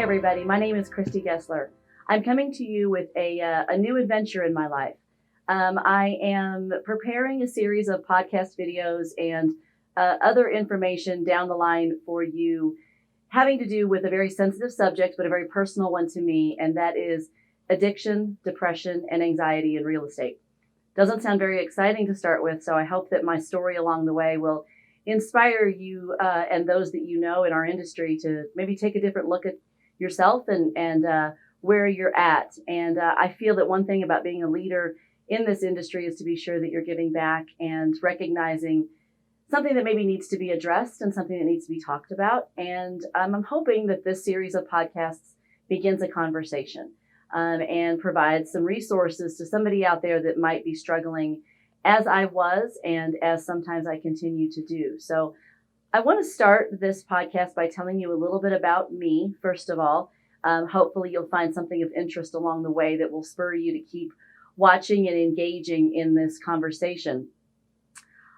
everybody. My name is Christy Gessler. I'm coming to you with a new adventure in my life. I am preparing a series of podcast videos and other information down the line for you, having to do with a very sensitive subject, but a very personal one to me, and that is addiction, depression, and anxiety in real estate. Doesn't sound very exciting to start with, so I hope that my story along the way will inspire you and those that you know in our industry to maybe take a different look at yourself and where you're at. And I feel that one thing about being a leader in this industry is to be sure that you're giving back and recognizing something that maybe needs to be addressed and something that needs to be talked about. And I'm hoping that this series of podcasts begins a conversation and provides some resources to somebody out there that might be struggling as I was and as sometimes I continue to do. So I want to start this podcast by telling you a little bit about me, first of all. Hopefully you'll find something of interest along the way that will spur you to keep watching and engaging in this conversation.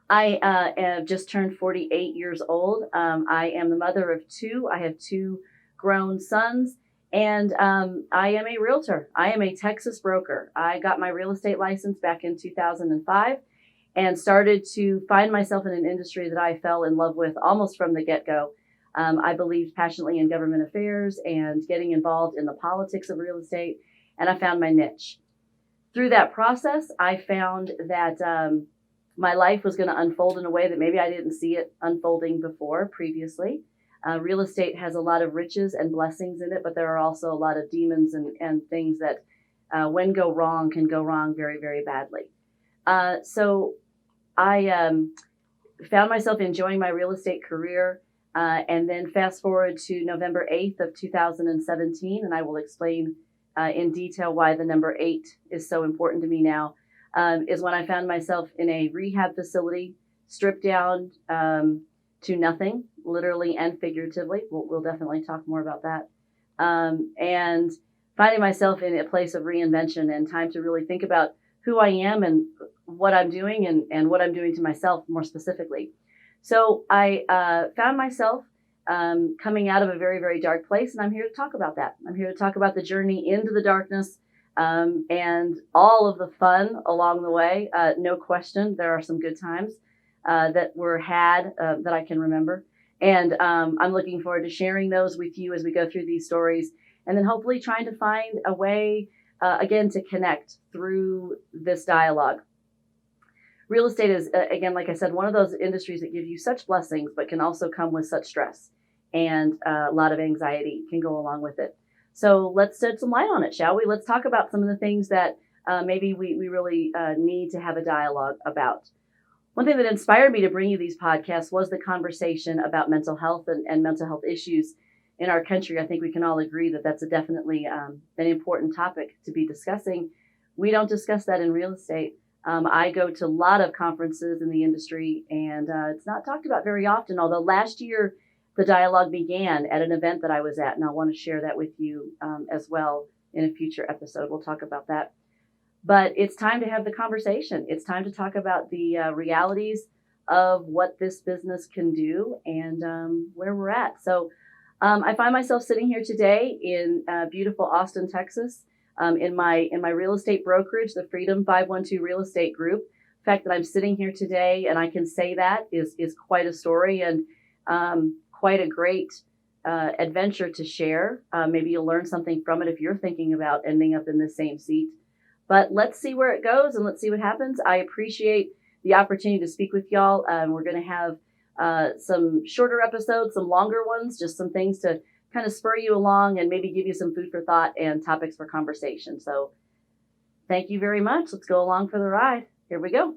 I have just turned 48 years old. I am the mother of two. I have two grown sons, and I am a realtor. I am a Texas broker. I got my real estate license back in 2005 and started to find myself in an industry that I fell in love with almost from the get-go. I believed passionately in government affairs and getting involved in the politics of real estate, and I found my niche. Through that process, I found that my life was going to unfold in a way that maybe I didn't see it unfolding previously. Real estate has a lot of riches and blessings in it, but there are also a lot of demons and things that when go wrong can go wrong very, very badly. So I found myself enjoying my real estate career and then fast forward to November 8th of 2017, and I will explain in detail why the number 8 is so important to me now, is when I found myself in a rehab facility, stripped down to nothing, literally and figuratively. We'll definitely talk more about that. And finding myself in a place of reinvention and time to really think about who I am and what I'm doing and what I'm doing to myself more specifically. So I found myself coming out of a very, very dark place, and I'm here to talk about that. I'm here to talk about the journey into the darkness and all of the fun along the way. No question, there are some good times that were had that I can remember. And I'm looking forward to sharing those with you as we go through these stories, and then hopefully trying to find a way, again, to connect through this dialogue. Real estate is, again, like I said, one of those industries that give you such blessings, but can also come with such stress, and a lot of anxiety can go along with it. So let's shed some light on it, shall we? Let's talk about some of the things that maybe we really need to have a dialogue about. One thing that inspired me to bring you these podcasts was the conversation about mental health and mental health issues in our country. I think we can all agree that that's definitely an important topic to be discussing. We don't discuss that in real estate. I go to a lot of conferences in the industry, and it's not talked about very often, although last year the dialogue began at an event that I was at, and I want to share that with you as well in a future episode. We'll talk about that. But it's time to have the conversation. It's time to talk about the realities of what this business can do and where we're at. So I find myself sitting here today in beautiful Austin, Texas, in my real estate brokerage, the Freedom 512 Real Estate Group. The fact that I'm sitting here today and I can say that is quite a story and quite a great adventure to share. Maybe you'll learn something from it if you're thinking about ending up in the same seat. But let's see where it goes and let's see what happens. I appreciate the opportunity to speak with y'all. We're going to have some shorter episodes, some longer ones, just some things to kind of spur you along and maybe give you some food for thought and topics for conversation. So thank you very much. Let's go along for the ride. Here we go.